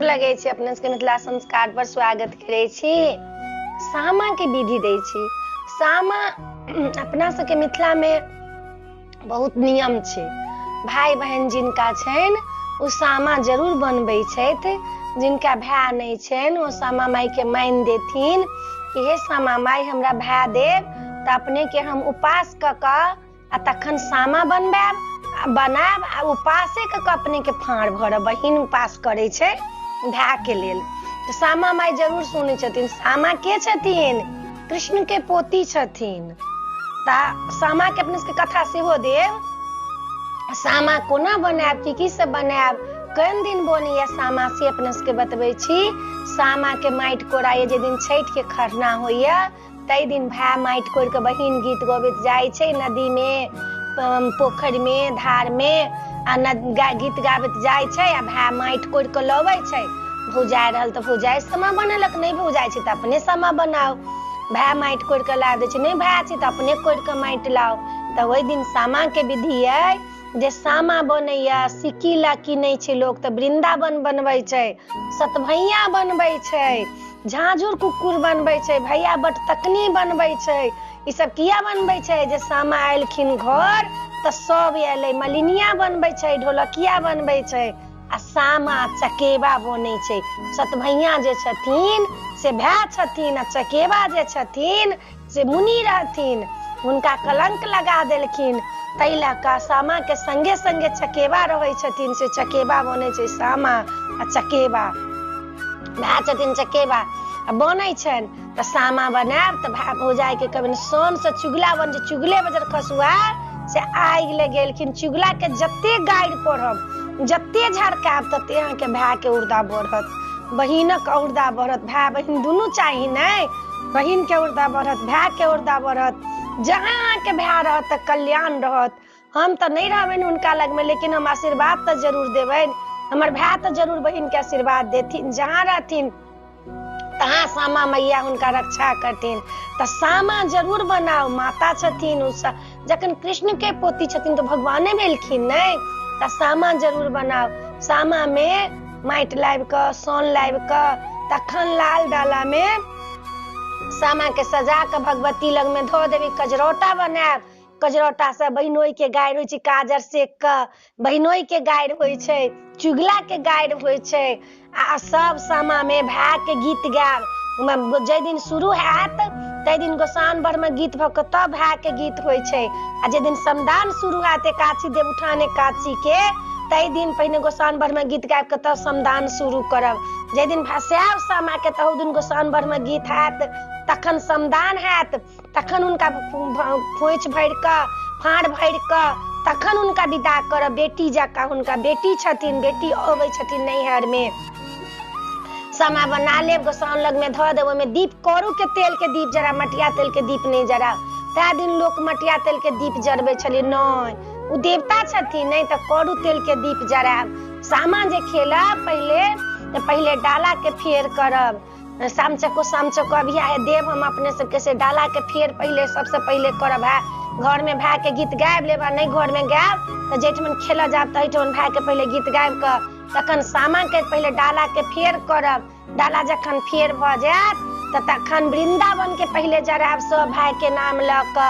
लगे छी अपने सबके मिथिला संस्कार पर स्वागत करे छी। सामा के विधि दे छी। सामा अपना सबके मिथिला में बहुत नियम छै। भाई बहन जिनका छेन ओ सामा जरूर बनबै छथि। जिनका भाई नहीं छेन ओ सामा माई के मान देथिन कि हे सामा माई हमरा भाई देव त अपने के हम उपास क आ तखन सामा बनाब आ उपासे क अपने के फाड़ भरब। बहिन उपास करे छे भाई के लेल तो सामा माई जरूर सुने छथिन। सामा के छथिन? कृष्ण के पोती छथिन। ता सामा के अपने के कथा सेहो देव। सामा कोना बनाब की से बनाब कौन दिन बनिया सामा से अपने के बतबै छी। सामा के माटि कोराए जे दिन छठ के खरना होइया तई दिन भाई माटि कोर के बहिन गीत गबैत जाय छै नदी में पोखर में धार में आ गीत गाबैत जाय छै आ भाई माटि कोर के लबै छै। भौजाई रहल त भौजाई सामा बनलक, नहीं भौजाई छै त अपने सामा बनाओ। भाई माटि कोर के ला दे छै, नहीं भाई छै त अपने कोर के माटि लाओ। त ओई दिन सामा के विधि है जे सामा बनैया सिक्की ला किनै छै लोग त वृंदावन बनबै छै, सतभैया बनबै छै, झांझुर कुकुर बनबै छै, भैया बट तकनी बनबै छै। ई सब किया बनबै छै जे सामा आइलखिन घर त सब एलै। मलिनिया बनबै छै, ढोलकिया बनबै छै आ सामा चकेबा बनै छै। सतभैया जे छथिन से भाई छथिन आ चकेबा जे छथिन से मुनि रहथिन। हुनका कलंक लगा देलखिन तै लका सामा के संगे संगे चकेबा रहै छथिन से चकेबा बनै छै। सामा आ चकेबा भाई छथिन चकेबा आ बनै छन त सामा बनाब त भाई भौजाई के कहबन सोन से चुगला बन जे चुगले बजर खसुआ से आगि ले गेलखिन। चुगला के जत्ते गाइड पढ़ब जत्ते झड़काब तत्ते अहाँ के भाई के उर्दा बढ़त, बहिनक उर्दा बढ़त। भाई बहिन दुनू चाही नै, बहिन के उर्दा बढ़त, भाई के उर्दा बढ़त। जहाँ के भाई रहत त कल्याण रहत। हम त नहीं रहबेन उनका लग में लेकिन हम आशीर्वाद त जरूर देबेन। हमर भाई त जरूर बहिन के आशीर्वाद देथिन। जहाँ रहथिन तहाँ सामा मैया हुनका रक्षा करथिन। त सामा जरूर बनाओ। माता छथिन जखन कृष्ण के पोती छथिन तो भगवाने भेलखिन नै। त सामा जरूर बनाओ। सामा में माटि लाबि क सोन लाबि क तखन लाल डाला में सामा के सजा के भगवती लग में धो देवी। कजरौटा बनाब, कजरौटा से बहिनोई के गारि होइ छै, काजर सेक क बहिनोई के गारि होइ छै, चुगला के गारि होइ छै आ सब सामा में भाई के गीत गाब। जै दिन शुरू हैत तै दिन गोसाउन भर में गीत भ क तब भाई के गीत होइ छै आ जे दिन समदान शुरू हैत एकादशी देवउठान एकादशी के तै दिन पहिने गोसाउन भर में गीत गाबि के तब समदान शुरू करब। जे दिन भसाब सामा के तहु दिन गोसाउन भर में गीत हैत तखन समदान हैत। तखन उनका खोइछ भरि क फाड़ भरि क तखन उनका विदा करब। बेटी जका हुनका बेटी छथिन, बेटी अबै छथिन नैहर में। सामा बना लेब, गोसाउन लग में धो देब। ओमे दीप करू के तेल के दीप जरा, मटिया तेल के दीप नहीं जरा। तै दिन लोग मटिया तेल के दीप जरबै छलै नहीं, उ देवता छथिन नहीं त करू तेल के दीप जराब। सामा जे खेलब पहिले डाला के फेर करब। साम चको अभिया है देव हम अपने सबके से डाला के फेर पहिले सबसे पहिले करब। घर में भाई के गीत गाबि लेब आ नहीं घर में गायब त जेठमन खेला जाब तहिठमन भाई के पहिले गीत गाबि क तखन सामा के पहिले डाला के फेर करब। डाला जखन फेर भ जायत त तखन वृंदावन के पहिले जराब। सब भाई के नाम ल क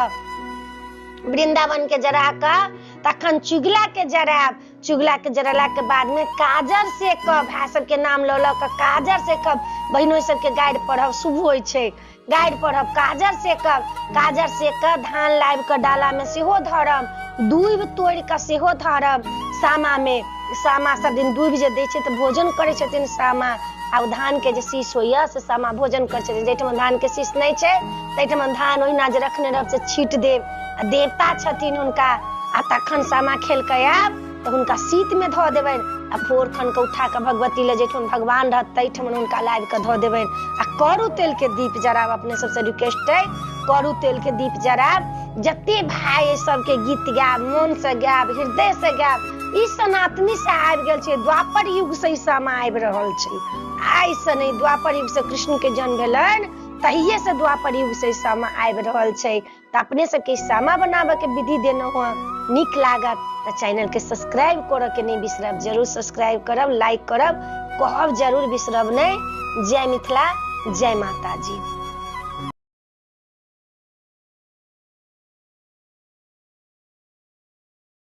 वृंदावन के जरा क तखन चुगला के जराब। चुगला के जरला के बाद में काजर से क भाई सब के नाम ल क काजर से क बहिनोई सब के गाइड पढ़ब शुभ होइ छै। गाइड पढ़ब काजर से क, काजर से क धान लाबि क डाला में सेहो धरब, दूब तोड़ि क सेहो धरब। सामा में सामा सब दिन दूब जे दै छै त भोजन करै छथिन सामा आ धान के जे शीश होइया से सामा भोजन करै छथिन। जैठमन धान के शीश नहीं छै तैठमन धान ओहिना जे रखने रहब से छीट देब। आ देवता छथिन हुनका आ तखन सामा खेल के आयब त हुनका शीत में धो देबनि आ भोर खन के उठा के भगवती ले जैठमन भगवान रहत तैठमन हुनका लाबि के धो देबनि आ करू तेल के दीप जराब। अपने सबसे रिक्वेस्ट है करू तेल के दीप जराब। जत्ते भाई सबके गीत गाब, मन से गाब, हृदय से गाब। ई सनातनी से आबि गेल छै, द्वापर युग से ई सामा आबि रहल छै। आइ से नहीं, द्वापर युग से कृष्ण के जन्म भेलनि तहिए से द्वापर युग से सामा आबि रहल छै। त अपने सबके सामा बनाबे के विधि देना हुआ नीक लागत त चैनल के सब्सक्राइब करऽ के नहीं बिसरब। जरूर सब्सक्राइब करब, लाइक करब। कहब जरूर बिसरब नहीं। जय मिथिला, जय माता जी।